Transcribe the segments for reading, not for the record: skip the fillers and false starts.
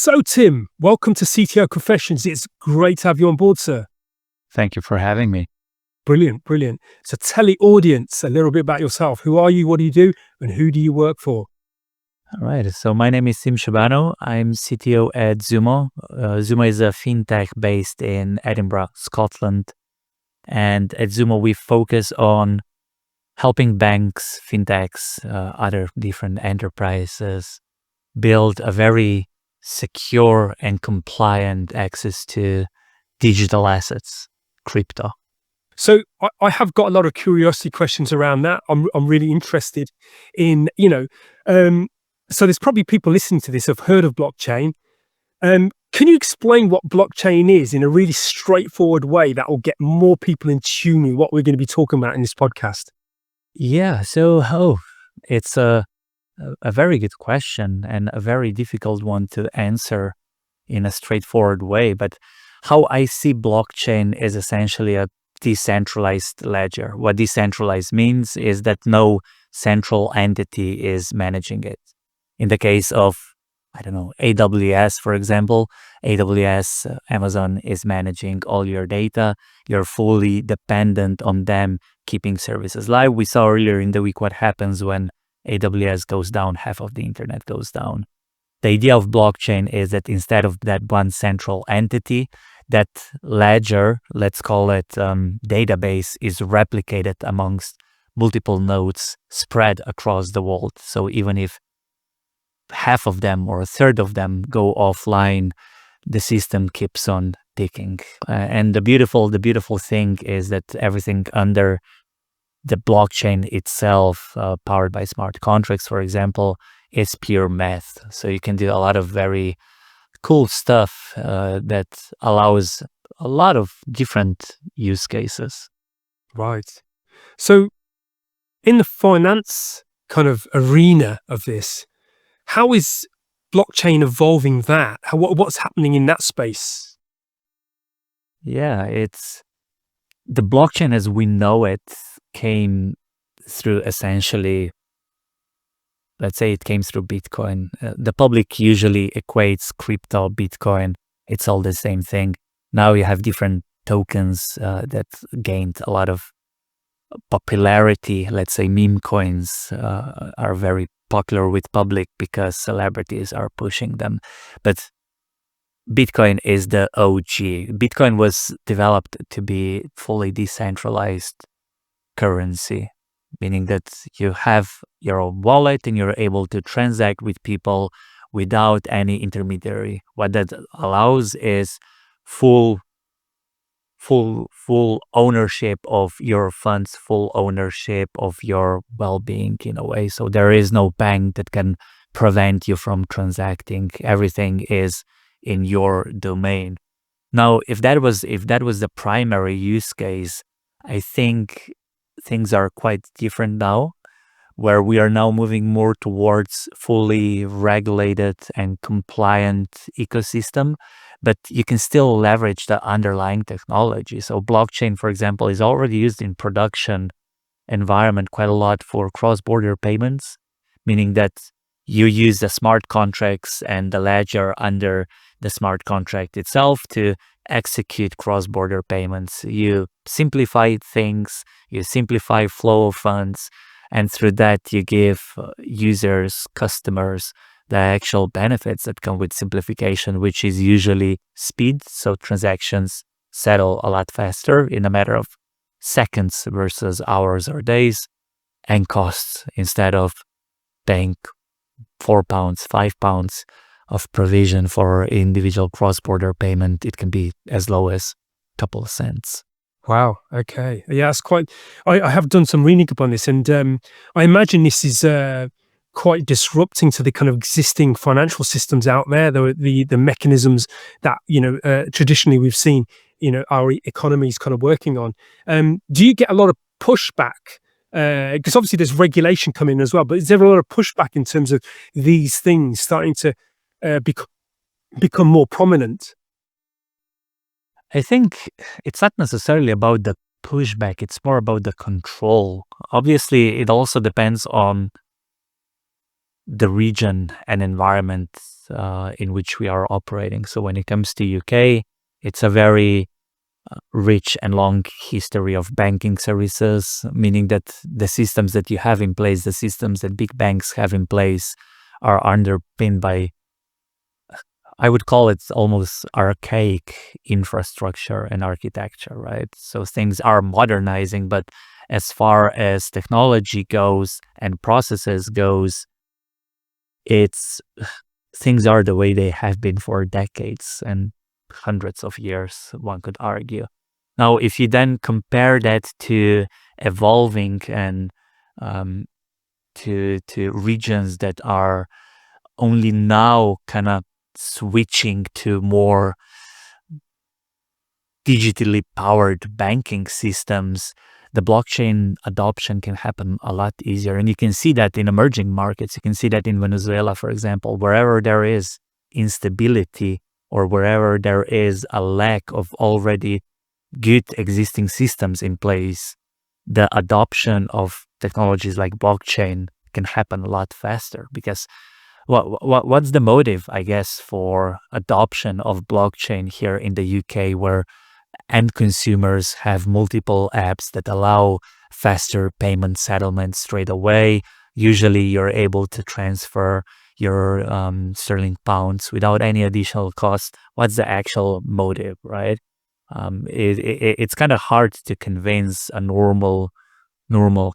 So, Tim, welcome to CTO Confessions. It's great to have you on board, sir. Thank you for having me. Brilliant, brilliant. So tell the audience a little bit about yourself. Who are you, what do you do, and who do you work for? All right. So my name is Tim Sabanov. I'm CTO at Zumo. Zumo is a fintech based in Edinburgh, Scotland. And at Zumo, we focus on helping banks, fintechs, other different enterprises build a very secure and compliant access to digital assets, crypto. So I have got a lot of curiosity questions around that. I'm really interested in, so there's probably people listening to this have heard of blockchain. Can you explain what blockchain is in a really straightforward way that will get more people in tune with what we're going to be talking about in this podcast? Yeah. It's a very good question and a very difficult one to answer in a straightforward way. But how I see blockchain is essentially a decentralized ledger. What decentralized means is that no central entity is managing it. In the case of, I don't know, AWS, for example, Amazon is managing all your data. You're fully dependent on them keeping services live. We saw earlier in the week what happens when AWS goes down, half of the internet goes down. The idea of blockchain is that instead of that one central entity, that ledger, let's call it database, is replicated amongst multiple nodes spread across the world. So even if half of them or a third of them go offline, the system keeps on ticking. And the beautiful thing is that everything under the blockchain itself, powered by smart contracts, for example, is pure math. So you can do a lot of very cool stuff that allows a lot of different use cases. Right. So in the finance kind of arena of this, how is blockchain evolving that? What's happening in that space? Yeah, it's the blockchain as we know it came through essentially, let's say it came through Bitcoin. The public usually equates crypto, Bitcoin. It's all the same thing. Now you have different tokens that gained a lot of popularity. Let's say meme coins are very popular with public because celebrities are pushing them. But Bitcoin is the OG. Bitcoin was developed to be fully decentralized currency, meaning that you have your own wallet and you're able to transact with people without any intermediary. What that allows is full ownership of your funds, full ownership of your well-being in a way. So there is no bank that can prevent you from transacting. Everything is in your domain. Now, if that was the primary use case, I think things are quite different now, where we are now moving more towards fully regulated and compliant ecosystem, but you can still leverage the underlying technology. So blockchain, for example, is already used in production environment quite a lot for cross-border payments, meaning that you use the smart contracts and the ledger under the smart contract itself to execute cross-border payments. You simplify things, you simplify flow of funds, and through that you give users, customers, the actual benefits that come with simplification, which is usually speed. So transactions settle a lot faster in a matter of seconds versus hours or days, and costs. Instead of paying £4, £5 of provision for individual cross-border payment, it can be as low as a couple of cents. Wow. Okay. Yeah, it's quite. I have done some reading upon this, and I imagine this is quite disrupting to the kind of existing financial systems out there. The mechanisms that traditionally we've seen our economies kind of working on. Do you get a lot of pushback? Because obviously there's regulation coming as well, but is there a lot of pushback in terms of these things starting to become more prominent? I think it's not necessarily about the pushback, it's more about the control. Obviously, it also depends on the region and environment in which we are operating. So when it comes to UK, it's a very rich and long history of banking services, meaning that the systems that you have in place, the systems that big banks have in place, are underpinned by, I would call it almost archaic infrastructure and architecture, right? So things are modernizing, but as far as technology goes and processes goes, it's things are the way they have been for decades and hundreds of years, one could argue. Now, if you then compare that to evolving and um, to regions that are only now kind of switching to more digitally powered banking systems, the blockchain adoption can happen a lot easier. And you can see that in emerging markets. You can see that in Venezuela, for example, wherever there is instability or wherever there is a lack of already good existing systems in place, the adoption of technologies like blockchain can happen a lot faster because what's the motive, I guess, for adoption of blockchain here in the UK, where end consumers have multiple apps that allow faster payment settlement straight away? Usually, you're able to transfer your sterling pounds without any additional cost. What's the actual motive, right? It's kind of hard to convince a normal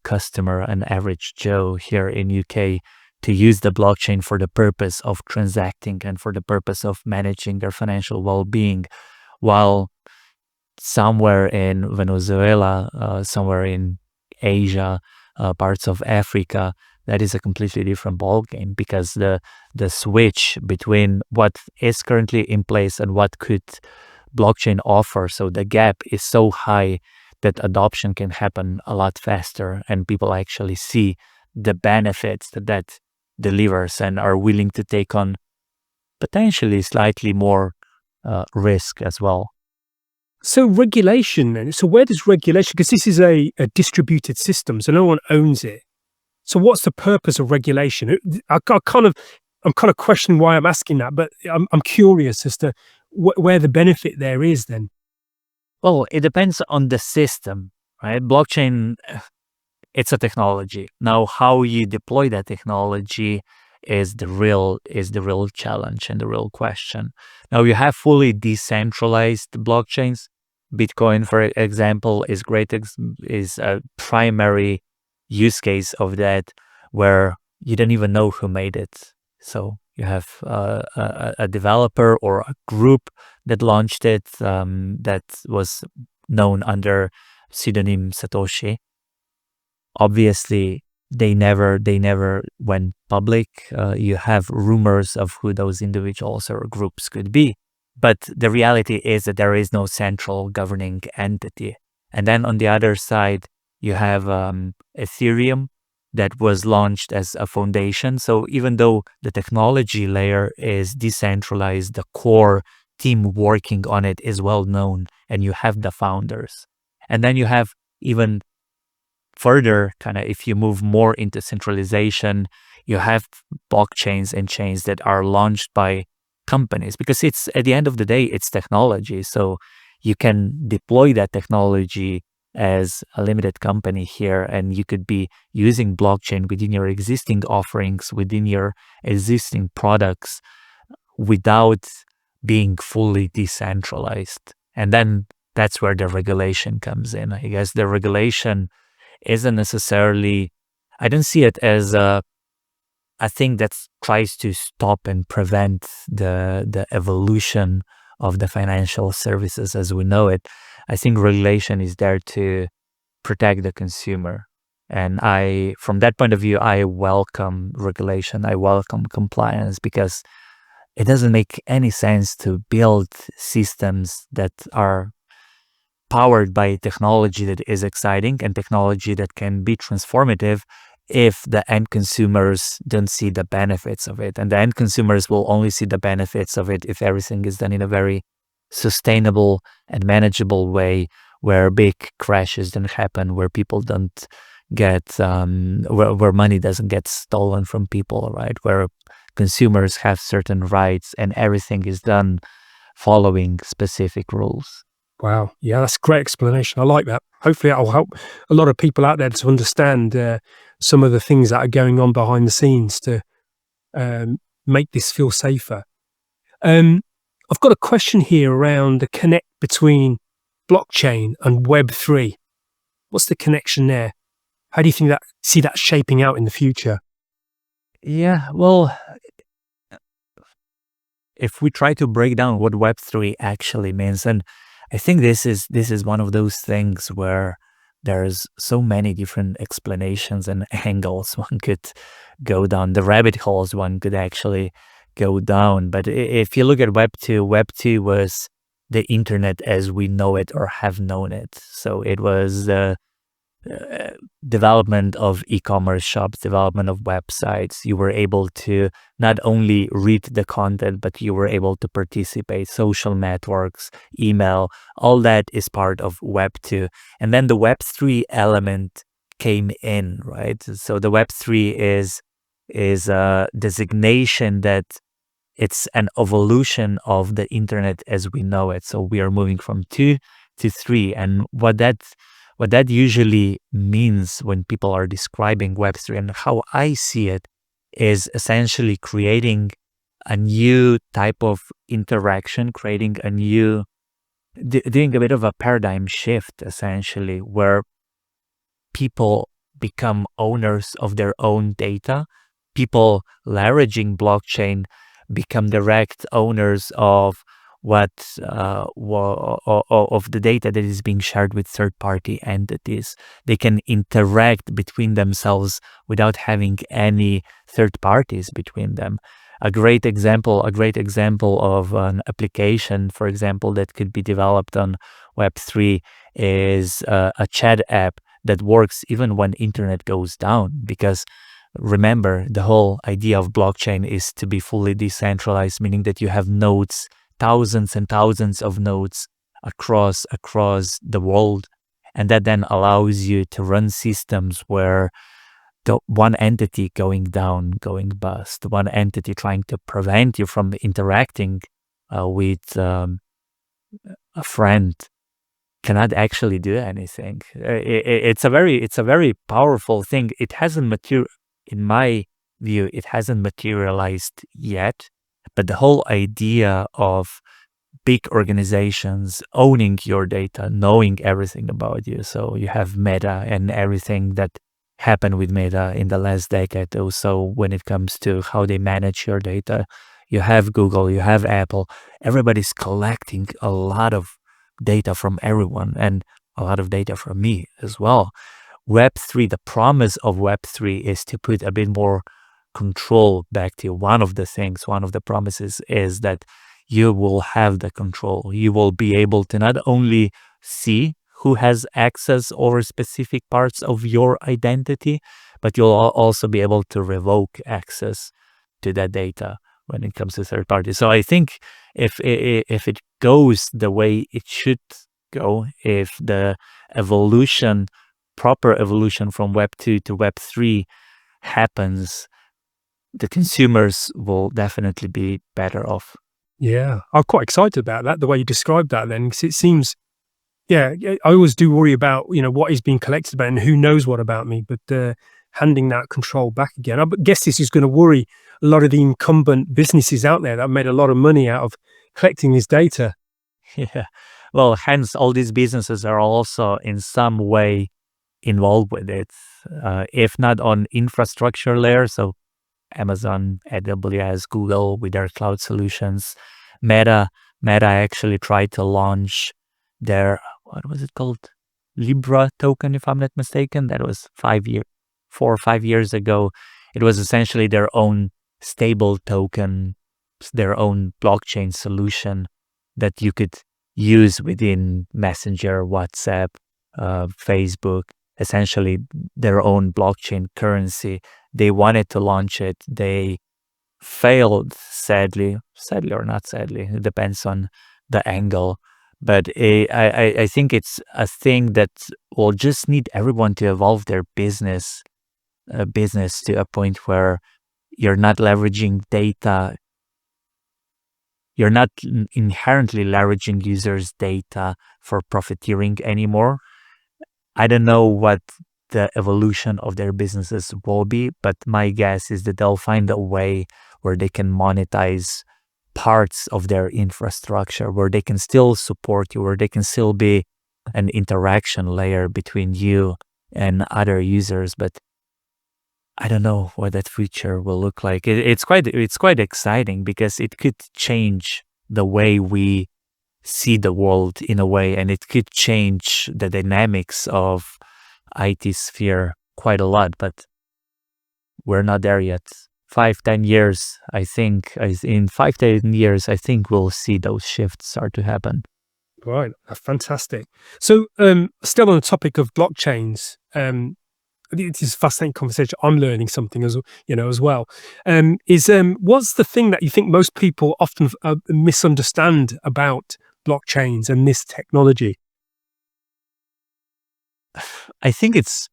customer, an average Joe here in UK, to use the blockchain for the purpose of transacting and for the purpose of managing their financial well-being, while somewhere in Venezuela, somewhere in Asia, parts of Africa, that is a completely different ballgame, because the switch between what is currently in place and what could blockchain offer, so the gap is so high that adoption can happen a lot faster, and people actually see the benefits that delivers and are willing to take on potentially slightly more risk as well. So regulation then. So where does regulation, because this is a distributed system, so no one owns it. So what's the purpose of regulation? I'm kind of questioning why I'm asking that, but I'm curious as to where the benefit there is then. Well, it depends on the system, right? Blockchain, it's a technology. Now, how you deploy that technology is the real challenge and the real question. Now, you have fully decentralized blockchains. Bitcoin, for example, is a primary use case of that, where you don't even know who made it. So you have a developer or a group that launched it, that was known under pseudonym Satoshi. Obviously, they never went public. You have rumors of who those individuals or groups could be, but the reality is that there is no central governing entity. And then on the other side, you have Ethereum, that was launched as a foundation. So even though the technology layer is decentralized, the core team working on it is well known, and you have the founders. And then you have even further, kind of, if you move more into centralization, you have blockchains and chains that are launched by companies, because it's, at the end of the day, it's technology. So you can deploy that technology as a limited company here, and you could be using blockchain within your existing offerings, within your existing products, without being fully decentralized. And then that's where the regulation comes in. I guess the regulation isn't necessarily, I don't see it as a thing that tries to stop and prevent the evolution of the financial services as we know it. I think regulation is there to protect the consumer. And from that point of view, I welcome regulation. I welcome compliance, because it doesn't make any sense to build systems that are powered by technology that is exciting and technology that can be transformative if the end consumers don't see the benefits of it. And the end consumers will only see the benefits of it if everything is done in a very sustainable and manageable way, where big crashes don't happen, where people don't get, where money doesn't get stolen from people, right? Where consumers have certain rights, and everything is done following specific rules. Wow. Yeah, that's a great explanation. I like that. Hopefully, that'll help a lot of people out there to understand some of the things that are going on behind the scenes to make this feel safer. Um, I've got a question here around the connect between blockchain and Web3. What's the connection there? How do you think that see that shaping out in the future? Yeah, well, if we try to break down what Web3 actually means, and I think this is one of those things where there's so many different explanations and angles one could go down, the rabbit holes one could actually go down. But if you look at Web2 was the internet as we know it or have known it. So it was the uh, development of e-commerce shops, development of websites. You were able to not only read the content, but you were able to participate, social networks, email, all that is part of Web 2. And then the Web 3 element came in, right? So the Web 3 is a designation that it's an evolution of the internet as we know it. So we are moving from 2 to 3. And what that usually means when people are describing Web3 and how I see it is essentially creating a new type of interaction, creating a new, doing a bit of a paradigm shift, essentially, where people become owners of their own data. People leveraging blockchain become direct owners of what of the data that is being shared with third-party entities. They can interact between themselves without having any third parties between them. A great example of an application, for example, that could be developed on Web3 is a chat app that works even when internet goes down. Because remember, the whole idea of blockchain is to be fully decentralized, meaning that you have nodes, thousands and thousands of nodes across the world, and that then allows you to run systems where the one entity going down, going bust, one entity trying to prevent you from interacting with a friend cannot actually do anything. It's a very powerful thing. It hasn't in my view, it hasn't materialized yet. But the whole idea of big organizations owning your data, knowing everything about you. So you have Meta and everything that happened with Meta in the last decade or so when it comes to how they manage your data. You have Google, you have Apple. Everybody's collecting a lot of data from everyone and a lot of data from me as well. Web3, the promise of Web3 is to put a bit more control back to you. One of the promises is that you will have the control. You will be able to not only see who has access over specific parts of your identity, but you'll also be able to revoke access to that data when it comes to third parties. So I think if it goes the way it should go, if the proper evolution from Web 2 to Web 3 happens, the consumers will definitely be better off. Yeah, I'm quite excited about that, the way you described that then, 'cause it seems yeah, I always do worry about, what is being collected about and who knows what about me, but handing that control back again. I guess this is gonna worry a lot of the incumbent businesses out there that have made a lot of money out of collecting this data. Yeah. Well, hence all these businesses are also in some way involved with it, if not on infrastructure layer. So Amazon, AWS, Google with their cloud solutions. Meta, Meta actually tried to launch their, what was it called? Libra token, if I'm not mistaken. That was 4 or 5 years ago. It was essentially their own stable token, their own blockchain solution that you could use within Messenger, WhatsApp, Facebook, essentially their own blockchain currency. They wanted to launch it. They failed, sadly or not sadly. It depends on the angle. But I think it's a thing that will just need everyone to evolve their business to a point where you're not leveraging data. You're not inherently leveraging users' data for profiteering anymore. I don't know what the evolution of their businesses will be, but my guess is that they'll find a way where they can monetize parts of their infrastructure, where they can still support you, where they can still be an interaction layer between you and other users. But I don't know what that future will look like. It's quite exciting because it could change the way we see the world in a way, and it could change the dynamics of IT sphere quite a lot. But we're not there yet. 5-10 years, I think. In 5-10 years, I think we'll see those shifts start to happen. Right, fantastic. So, still on the topic of blockchains, it is a fascinating conversation. I'm learning something as well. What's the thing that you think most people often misunderstand about blockchains and this technology? I think it's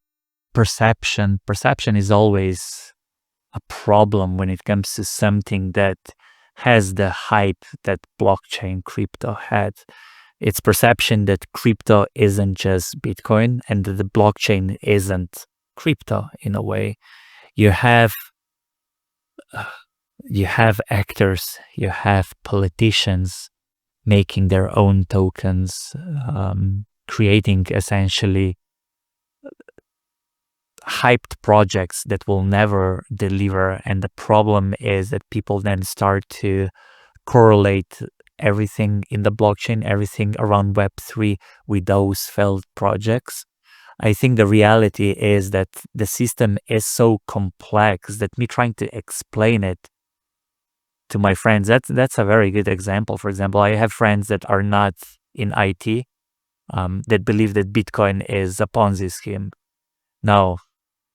perception. Perception is always a problem when it comes to something that has the hype that blockchain crypto had. It's perception that crypto isn't just Bitcoin and that the blockchain isn't crypto in a way. You have actors, you have politicians making their own tokens, creating essentially hyped projects that will never deliver. And the problem is that people then start to correlate everything in the blockchain, everything around Web3 with those failed projects. I think the reality is that the system is so complex that me trying to explain it to my friends, that's a very good example. For example, I have friends that are not in IT, that believe that Bitcoin is a Ponzi scheme. Now,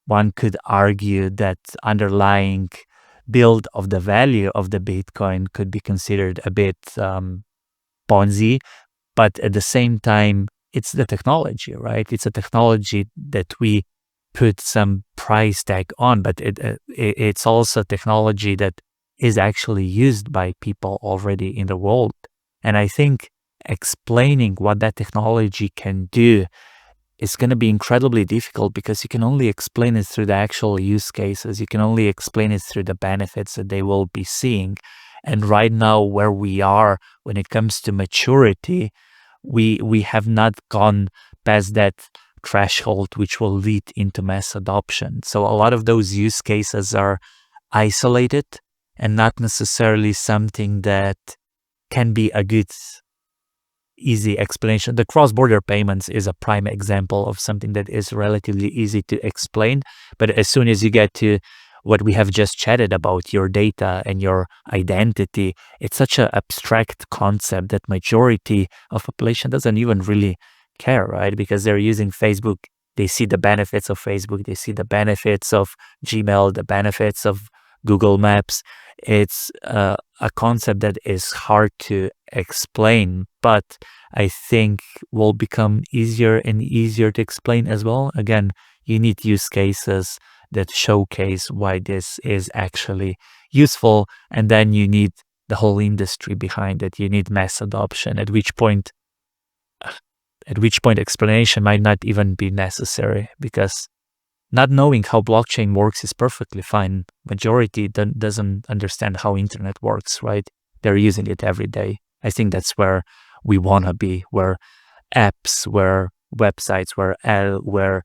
one could argue that underlying build of the value of the Bitcoin could be considered a bit Ponzi, but at the same time, it's the technology, right? It's a technology that we put some price tag on, but it's also technology that is actually used by people already in the world. And I think explaining what that technology can do is going to be incredibly difficult because you can only explain it through the actual use cases. You can only explain it through the benefits that they will be seeing. And right now, where we are when it comes to maturity, we have not gone past that threshold which will lead into mass adoption. So a lot of those use cases are isolated and not necessarily something that can be a good easy explanation. The cross-border payments is a prime example of something that is relatively easy to explain. But as soon as you get to what we have just chatted about, your data and your identity, it's such an abstract concept that majority of population doesn't even really care, right? Because they're using Facebook. They see the benefits of Facebook. They see the benefits of Gmail, the benefits of Google Maps. It's a concept that is hard to explain, but I think will become easier and easier to explain as well. Again, you need use cases that showcase why this is actually useful, and then you need the whole industry behind it. You need mass adoption, at which point explanation might not even be necessary, because not knowing how blockchain works is perfectly fine. Majority doesn't understand how internet works, right? They're using it every day. I think that's where we want to be, where apps, where websites, where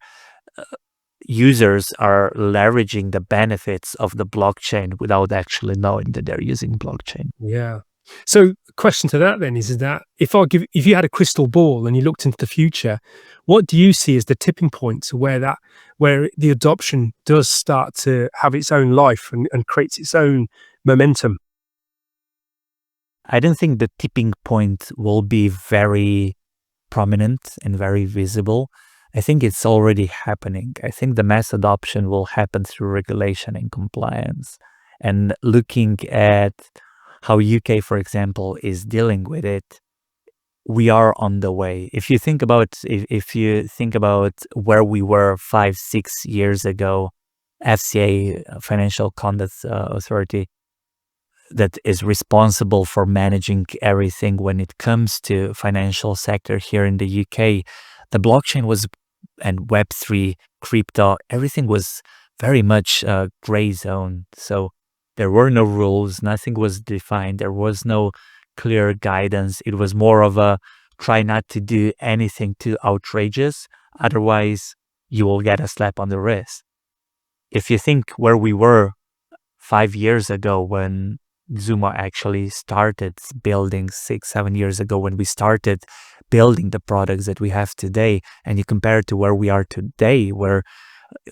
users are leveraging the benefits of the blockchain without actually knowing that they're using blockchain. Yeah. So, question to that then is that if you had a crystal ball and you looked into the future, what do you see as the tipping points where the adoption does start to have its own life and creates its own momentum? I don't think the tipping point will be very prominent and very visible. I think it's already happening. I think the mass adoption will happen through regulation and compliance. And looking at how UK, for example, is dealing with it, we are on the way. If you think about where we were 5-6 years ago, FCA, Financial Conduct Authority, that is responsible for managing everything when it comes to financial sector here in the UK. The blockchain was, and Web3, crypto, everything was very much a gray zone. So there were no rules, nothing was defined, there was no clear guidance. It was more of a try not to do anything too outrageous, otherwise you will get a slap on the wrist. If you think where we were 5 years ago when Zumo actually started building, 6, 7 years ago when we started building the products that we have today, and you compare it to where we are today, where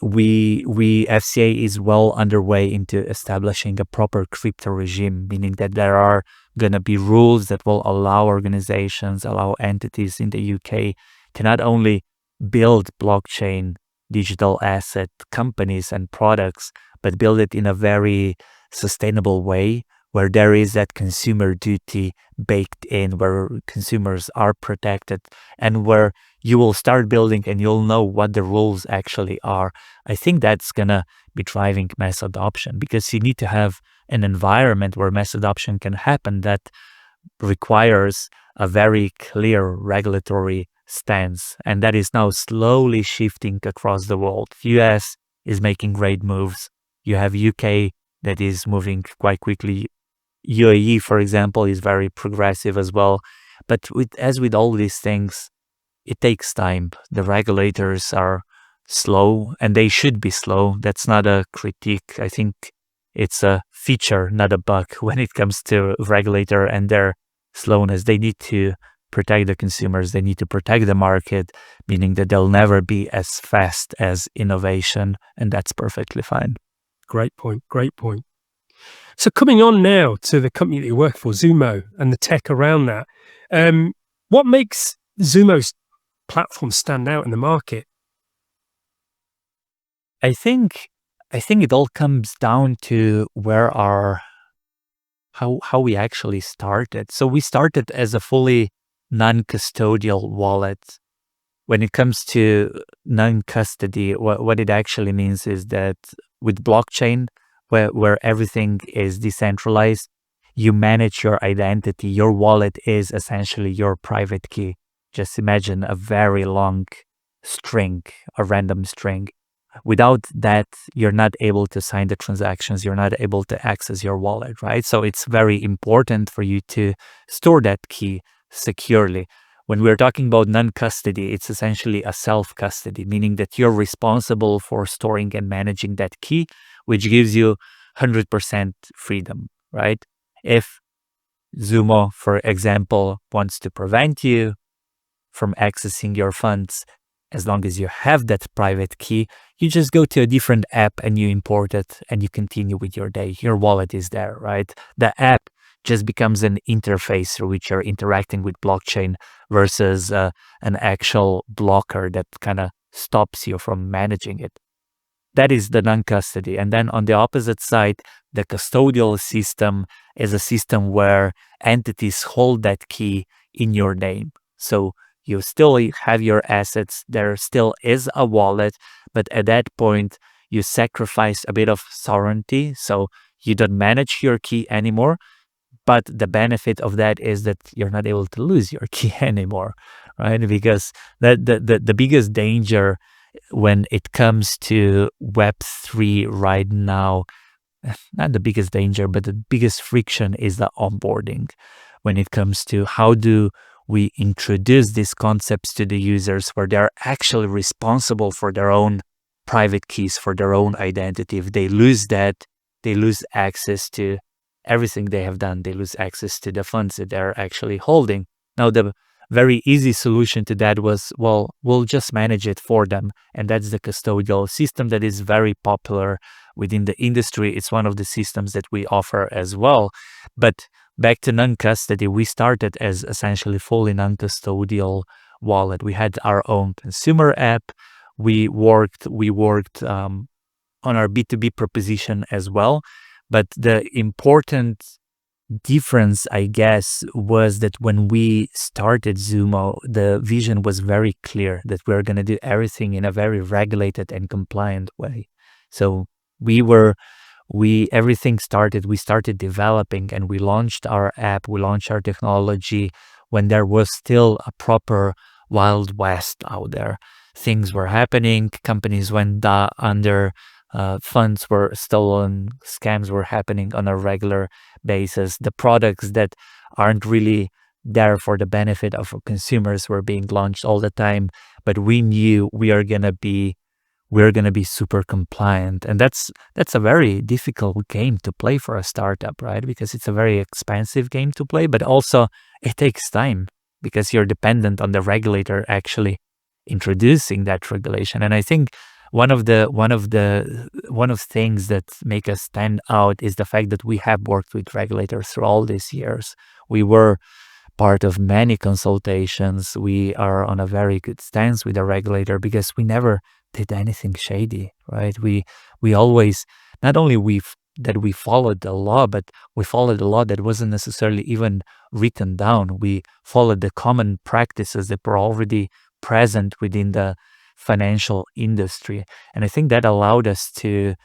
we FCA is well underway into establishing a proper crypto regime, meaning that there are gonna be rules that will allow organizations, allow entities in the UK to not only build blockchain digital asset companies and products, but build it in a very sustainable way where there is that consumer duty baked in, where consumers are protected, and where you will start building and you'll know what the rules actually are. I think that's gonna be driving mass adoption, because you need to have an environment where mass adoption can happen that requires a very clear regulatory stance, and that is now slowly shifting across the world. US is making great moves. You have UK that is moving quite quickly. UAE, for example, is very progressive as well. But as with all these things, it takes time. The regulators are slow, and they should be slow. That's not a critique. I think it's a feature, not a bug, when it comes to regulator and their slowness. They need to protect the consumers. They need to protect the market, meaning that they'll never be as fast as innovation, and that's perfectly fine. Great point. Great point. So coming on now to the company that you work for, Zumo, and the tech around that, what makes Zumo's platform stand out in the market? I think it all comes down to how we actually started. So we started as a fully non-custodial wallet. When it comes to non-custody, what it actually means is that with blockchain, where everything is decentralized, you manage your identity. Your wallet is essentially your private key. Just imagine a very long string, a random string. Without that, you're not able to sign the transactions. You're not able to access your wallet, right? So it's very important for you to store that key securely. When we're talking about non-custody, it's essentially a self-custody, meaning that you're responsible for storing and managing that key, which gives you 100% freedom, right? If Zumo, for example, wants to prevent you from accessing your funds, as long as you have that private key, you just go to a different app and you import it and you continue with your day. Your wallet is there, right? The app just becomes an interface through which you're interacting with blockchain versus an actual blocker that kind of stops you from managing it. That is the non-custody. And then on the opposite side, the custodial system is a system where entities hold that key in your name. So you still have your assets, there still is a wallet, but at that point, you sacrifice a bit of sovereignty. So you don't manage your key anymore. But the benefit of that is that you're not able to lose your key anymore, right? Because the biggest danger when it comes to Web3 right now, not the biggest danger, but the biggest friction is the onboarding. When it comes to how do we introduce these concepts to the users where they're actually responsible for their own private keys, for their own identity. If they lose that, they lose access to everything they have done. They lose access to the funds that they're actually holding. Now, the very easy solution to that was, well, we'll just manage it for them. And that's the custodial system that is very popular within the industry. It's one of the systems that we offer as well. But back to non-custody, we started as essentially fully non-custodial wallet. We had our own consumer app. We worked on our B2B proposition as well. But the important difference, I guess, was that when we started Zumo, the vision was very clear that we're going to do everything in a very regulated and compliant way. So We were we everything started we started developing, and we launched our app, we launched our technology when there was still a proper wild west out there. Things were happening, companies went under, funds were stolen, scams were happening on a regular basis. The products that aren't really there for the benefit of consumers were being launched all the time, but we knew we're going to be super compliant. And that's a very difficult game to play for a startup, right? Because it's a very expensive game to play, but also it takes time because you're dependent on the regulator actually introducing that regulation. And I think one of things that make us stand out is the fact that we have worked with regulators through all these years. We were part of many consultations. We are on a very good stance with the regulator because we never did anything shady, right? We always, not only that we followed the law, but we followed the law that wasn't necessarily even written down. We followed the common practices that were already present within the financial industry. And I think that allowed us to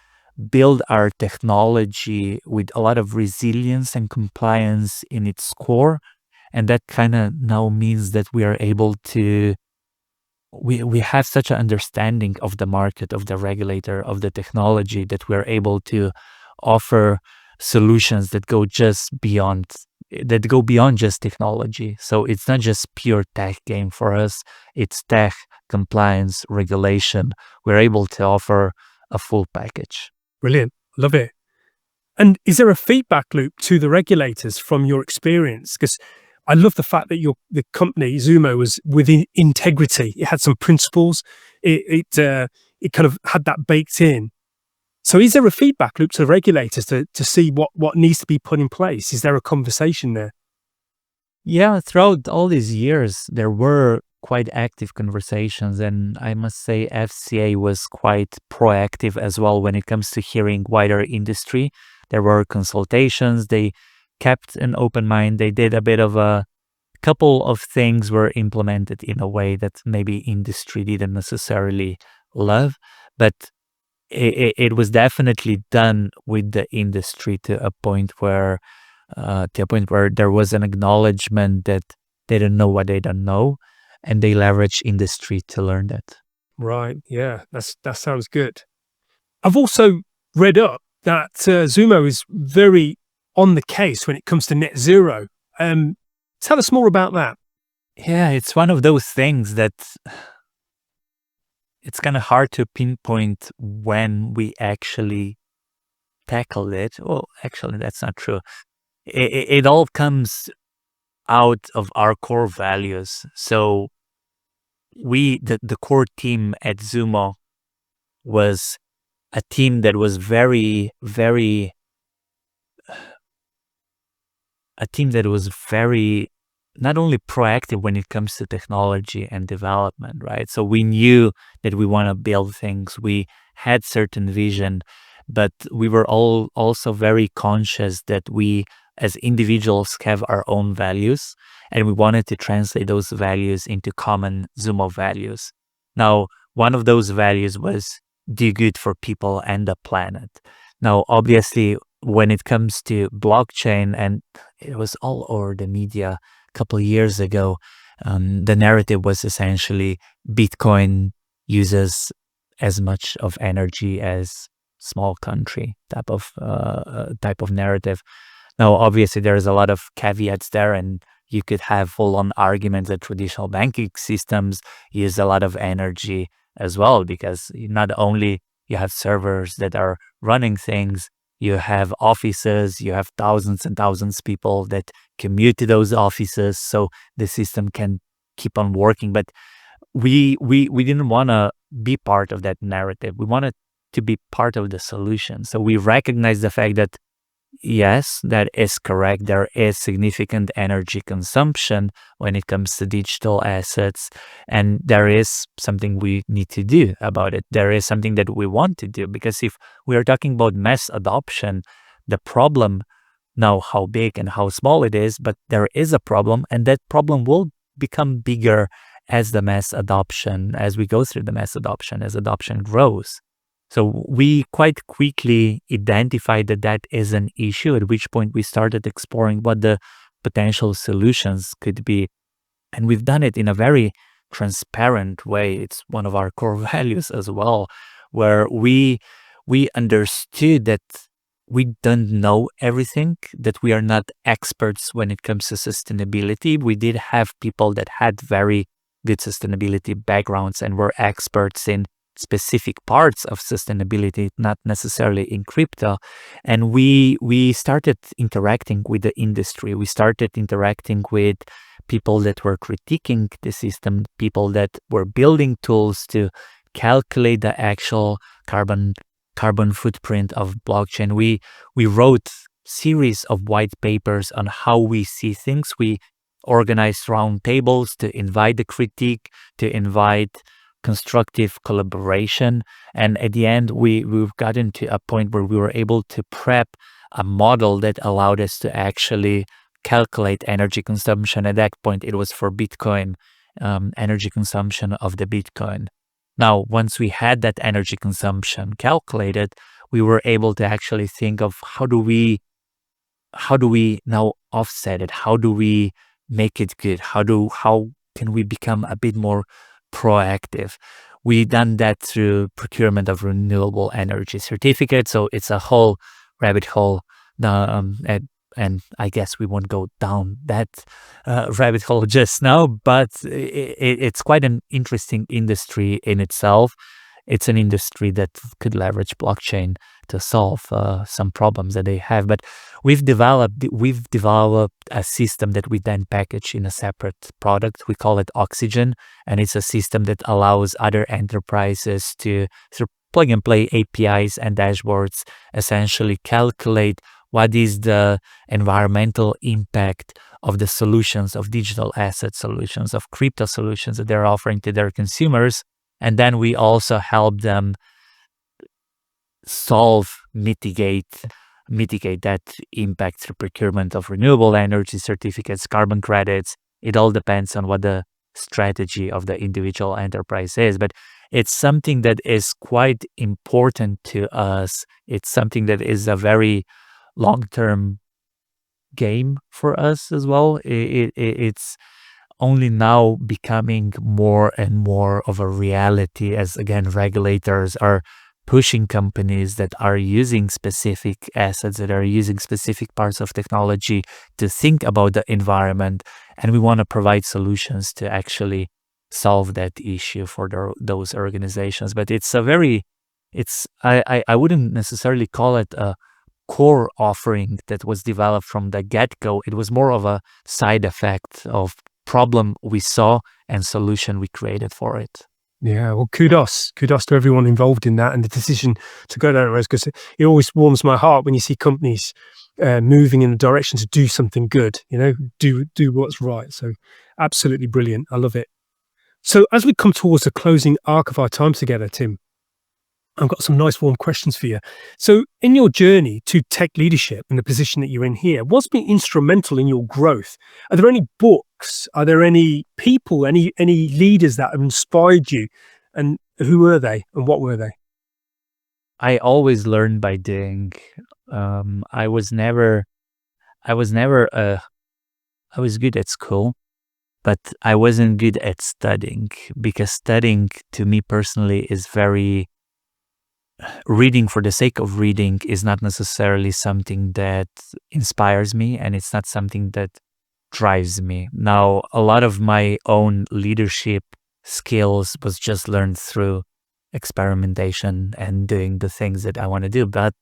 build our technology with a lot of resilience and compliance in its core. And that kind of now means that we are able to, we have such an understanding of the market, of the regulator, of the technology, that we're able to offer solutions that go beyond just technology. So it's not just pure tech game for us, it's tech, compliance, regulation. We're able to offer a full package. Brilliant. Love it. And is there a feedback loop to the regulators from your experience? Because I love the fact that the company Zumo was within integrity. It had some principles. It kind of had that baked in. So is there a feedback loop to the regulators to see what needs to be put in place? Is there a conversation there? Yeah, throughout all these years, there were quite active conversations, and I must say FCA was quite proactive as well when it comes to hearing wider industry. There were consultations, they kept an open mind, they did a bit of a couple of things were implemented in a way that maybe industry didn't necessarily love, but it was definitely done with the industry to a point where there was an acknowledgement that they don't know what they don't know, and they leverage industry to learn that. Right. Yeah. That sounds good. I've also read up that Zumo is very on the case when it comes to net zero. Tell us more about that. Yeah, it's one of those things that it's kind of hard to pinpoint when we actually tackled it. Well, actually, that's not true. It all comes out of our core values. So the core team at Zumo was a team that was very not only proactive when it comes to technology and development, right? So we knew that we want to build things. We had certain vision, but we were all also very conscious that we as individuals have our own values, and we wanted to translate those values into common Zumo values. Now, one of those values was do good for people and the planet. Now, obviously, when it comes to blockchain, and it was all over the media a couple of years ago, the narrative was essentially Bitcoin uses as much of energy as small country type of narrative. Now, obviously, there's a lot of caveats there, and you could have full-on arguments that traditional banking systems use a lot of energy as well, because not only you have servers that are running things, you have offices, you have thousands and thousands of people that commute to those offices, so the system can keep on working. But we didn't want to be part of that narrative. We wanted to be part of the solution. So we recognize the fact that yes, that is correct. There is significant energy consumption when it comes to digital assets, and there is something we need to do about it. There is something that we want to do, because if we are talking about mass adoption, the problem, now how big and how small it is, but there is a problem, and that problem will become bigger as we go through the mass adoption, as adoption grows. So we quite quickly identified that that is an issue, at which point we started exploring what the potential solutions could be. And we've done it in a very transparent way. It's one of our core values as well, where we understood that we don't know everything, that we are not experts when it comes to sustainability. We did have people that had very good sustainability backgrounds and were experts in specific parts of sustainability, not necessarily in crypto. And we started interacting with the industry. We started interacting with people that were critiquing the system, people that were building tools to calculate the actual carbon footprint of blockchain. We wrote series of white papers on how we see things. We organized round tables to invite the critique, to invite constructive collaboration. And at the end, we've gotten to a point where we were able to prep a model that allowed us to actually calculate energy consumption. At that point, it was for Bitcoin, energy consumption of the Bitcoin. Now, once we had that energy consumption calculated, we were able to actually think of how do we now offset it? How do we make it good? How can we become a bit more proactive? We done that through procurement of renewable energy certificates. So it's a whole rabbit hole. And I guess we won't go down that rabbit hole just now, but it's quite an interesting industry in itself. It's an industry that could leverage blockchain to solve some problems that they have. But we've developed a system that we then package in a separate product. We call it Oxygen, and it's a system that allows other enterprises to, through plug and play APIs and dashboards, essentially calculate what is the environmental impact of the solutions, of digital asset solutions, of crypto solutions that they're offering to their consumers. And then we also help them mitigate that impact through procurement of renewable energy certificates, carbon credits. It all depends on what the strategy of the individual enterprise is. But it's something that is quite important to us. It's something that is a very long-term game for us as well. It's only now becoming more and more of a reality as, again, regulators are pushing companies that are using specific assets, that are using specific parts of technology to think about the environment. And we want to provide solutions to actually solve that issue for those organizations. But I wouldn't necessarily call it a core offering that was developed from the get-go. It was more of a side effect of problem we saw and solution we created for it. Yeah, well, kudos to everyone involved in that and the decision to go down that road, because it always warms my heart when you see companies moving in the direction to do something good, do what's right. So absolutely brilliant. I love it. So as we come towards the closing arc of our time together, Tim, I've got some nice warm questions for you. So in your journey to tech leadership and the position that you're in here, what's been instrumental in your growth? Are there any books? Are there any people, any leaders that have inspired you? And who were they and what were they? I always learn by doing. I was good at school, but I wasn't good at studying, because studying to me personally is reading for the sake of reading is not necessarily something that inspires me, and it's not something that drives me. Now, a lot of my own leadership skills was just learned through experimentation and doing the things that I want to do. But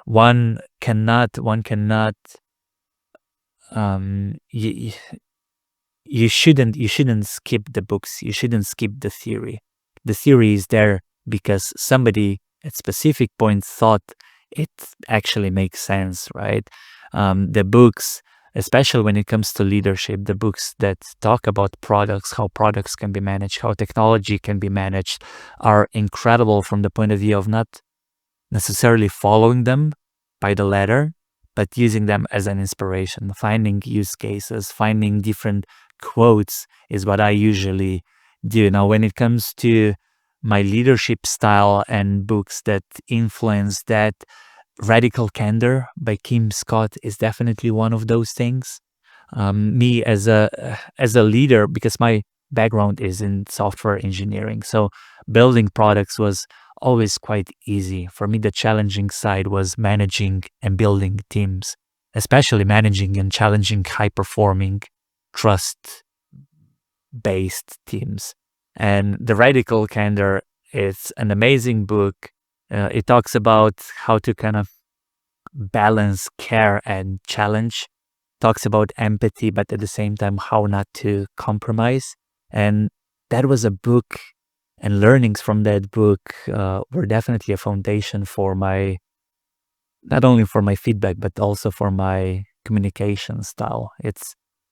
one cannot, you shouldn't skip the books. You shouldn't skip the theory. The theory is there because somebody at specific point thought it actually makes sense, right? The books, especially when it comes to leadership, the books that talk about products, how products can be managed, how technology can be managed, are incredible from the point of view of not necessarily following them by the letter, but using them as an inspiration. Finding use cases, finding different quotes is what I usually do. Now, when it comes to my leadership style and books that influenced that. Radical Candor by Kim Scott is definitely one of those things. Me as a leader, because my background is in software engineering, so building products was always quite easy. For me, the challenging side was managing and building teams, especially managing and challenging high performing, trust based teams. And The Radical Candor is an amazing book. It talks about how to kind of balance care and challenge, talks about empathy, but at the same time, how not to compromise. And that was a book, and learnings from that book were definitely a foundation for not only for my feedback, but also for my communication style.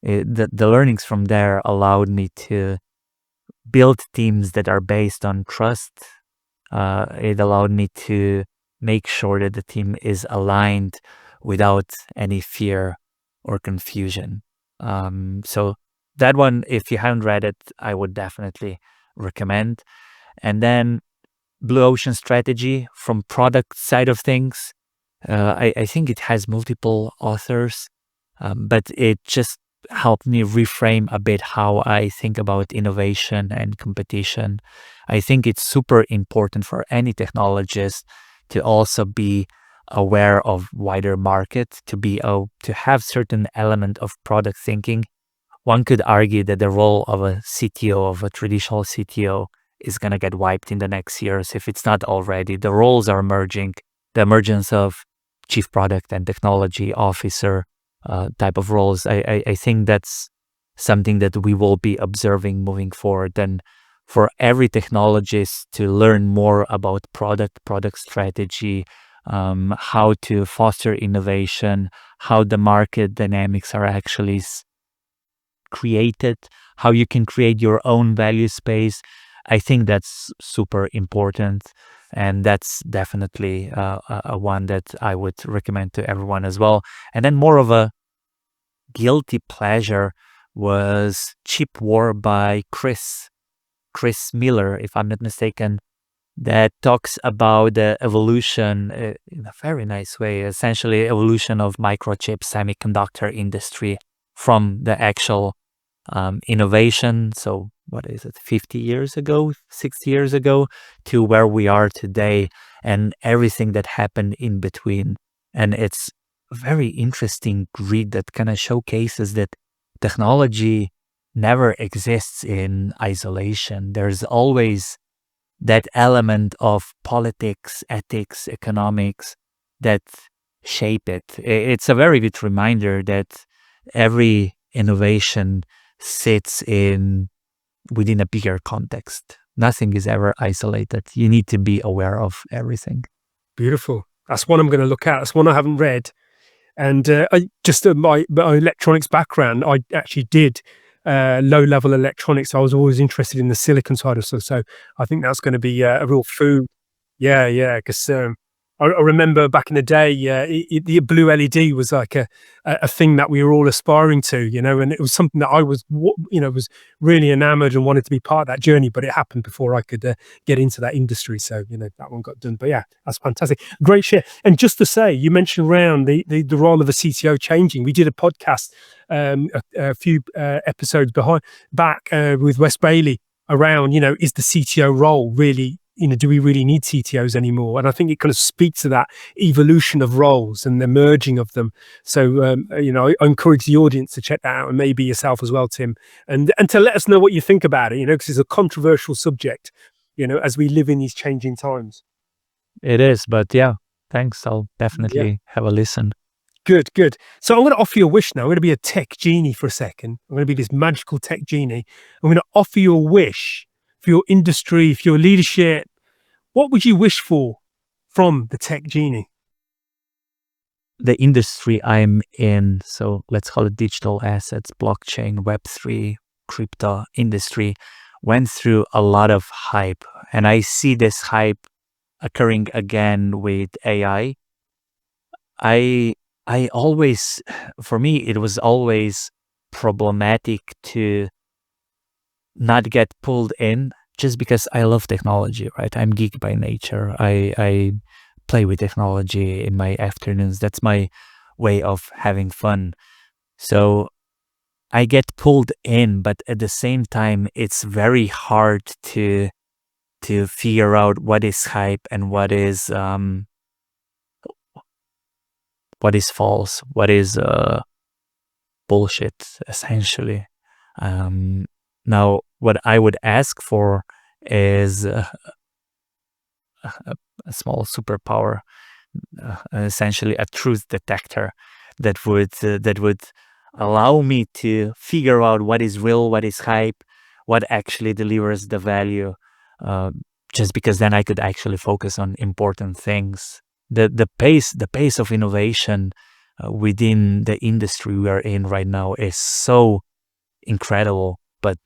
The learnings from there allowed me to build teams that are based on trust. It allowed me to make sure that the team is aligned without any fear or confusion. So that one, if you haven't read it, I would definitely recommend. And then Blue Ocean Strategy from product side of things. I think it has multiple authors, but it just helped me reframe a bit how I think about innovation and competition. I think it's super important for any technologist to also be aware of wider market, to have certain element of product thinking. One could argue that the role of a CTO, of a traditional CTO, is going to get wiped in the next years if it's not already. The roles are emerging. The emergence of chief product and technology officer type of roles. I think that's something that we will be observing moving forward. And for every technologist to learn more about product strategy, how to foster innovation, how the market dynamics are actually created, how you can create your own value space. I think that's super important. And that's definitely a one that I would recommend to everyone as well. And then more of a guilty pleasure was Cheap War by Chris Miller, if I'm not mistaken, that talks about the evolution in a very nice way, essentially evolution of microchip semiconductor industry from the actual innovation. So what is it, 50 years ago, 60 years ago, to where we are today and everything that happened in between. And it's a very interesting read that kind of showcases that technology never exists in isolation. There's always that element of politics, ethics, economics that shape it. It's a very good reminder that every innovation sits within a bigger context. Nothing is ever isolated. You need to be aware of everything. Beautiful. That's one I'm going to look at. That's one I haven't read. And my electronics background, I actually did low-level electronics. I was always interested in the silicon side of stuff. So I think that's going to be a real food. Yeah, yeah. Because I remember back in the day, the blue LED was like a thing that we were all aspiring to, and it was something that I was really enamored and wanted to be part of that journey. But it happened before I could get into that industry. So that one got done. But yeah, that's fantastic. Great share. And just to say, you mentioned around the role of a CTO changing. We did a podcast a few episodes back with Wes Bailey around, is the CTO role really, do we really need CTOs anymore? And I think it kind of speaks to that evolution of roles and the merging of them. So, I encourage the audience to check that out, and maybe yourself as well, Tim, and to let us know what you think about it, because it's a controversial subject, as we live in these changing times. It is, but yeah, thanks. I'll Yeah. definitely have a listen. Good, good. So I'm going to offer you a wish now. I'm going to be a tech genie for a second. I'm going to be this magical tech genie. I'm going to offer you a wish for your industry, for your leadership. What would you wish for from the tech genie? The industry I'm in, so let's call it digital assets, blockchain, Web3, crypto industry, went through a lot of hype. And I see this hype occurring again with AI. I always, for me, it was always problematic to not get pulled in just because I love technology, right? I'm geek by nature. I play with technology in my afternoons. That's my way of having fun. So I get pulled in, but at the same time, it's very hard to figure out what is hype and what is false, what is bullshit, essentially. Um, Now, what I would ask for is a small superpower, essentially a truth detector that would allow me to figure out what is real, what is hype, what actually delivers the value. Uh, just because then I could actually focus on important things. The pace of innovation within the industry we are in right now is so incredible, but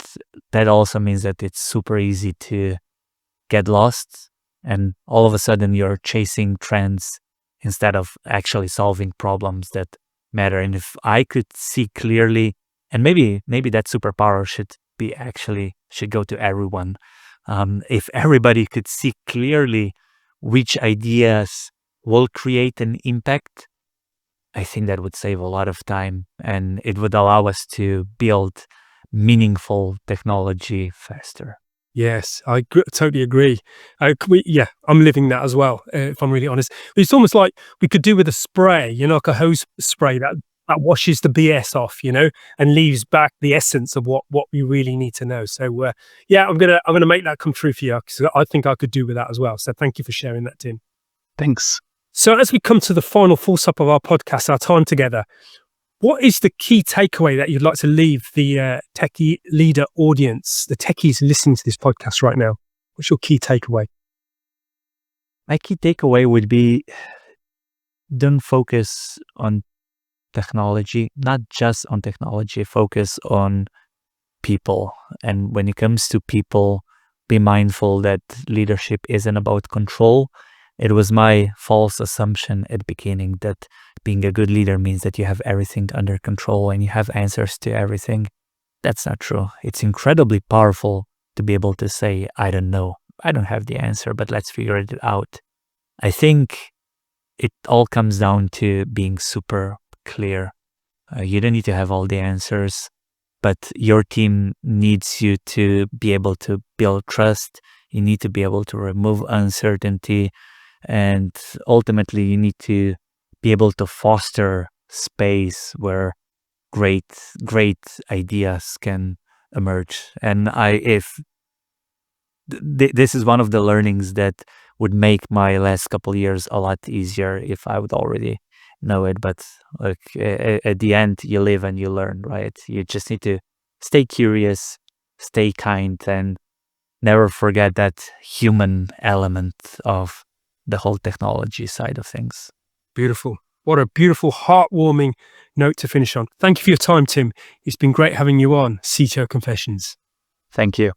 that also means that it's super easy to get lost, and all of a sudden you're chasing trends instead of actually solving problems that matter. And if I could see clearly, and maybe that superpower should go to everyone. If everybody could see clearly which ideas will create an impact, I think that would save a lot of time, and it would allow us to build meaningful technology faster. Yes, totally agree. Yeah, I'm living that as well, if I'm really honest. It's almost like we could do with a spray, like a hose spray that washes the BS off, and leaves back the essence of what we really need to know. So, yeah, I'm gonna make that come true for you because I think I could do with that as well. So, thank you for sharing that, Tim. Thanks. So, as we come to the final full stop of our podcast, our time together, what is the key takeaway that you'd like to leave the techie leader audience, the techies listening to this podcast right now? What's your key takeaway? My key takeaway would be don't focus on technology, not just on technology, focus on people. And when it comes to people, be mindful that leadership isn't about control. It was my false assumption at the beginning that being a good leader means that you have everything under control and you have answers to everything. That's not true. It's incredibly powerful to be able to say, I don't know. I don't have the answer, but let's figure it out. I think it all comes down to being super clear. You don't need to have all the answers, but your team needs you to be able to build trust. You need to be able to remove uncertainty. And ultimately, you need to be able to foster space where great ideas can emerge. And this is one of the learnings that would make my last couple of years a lot easier if I would already know it. But like at the end, you live and you learn, right? You just need to stay curious, stay kind, and never forget that human element of the whole technology side of things. Beautiful. What a beautiful, heartwarming note to finish on. Thank you for your time, Tim. It's been great having you on CTO Confessions. Thank you.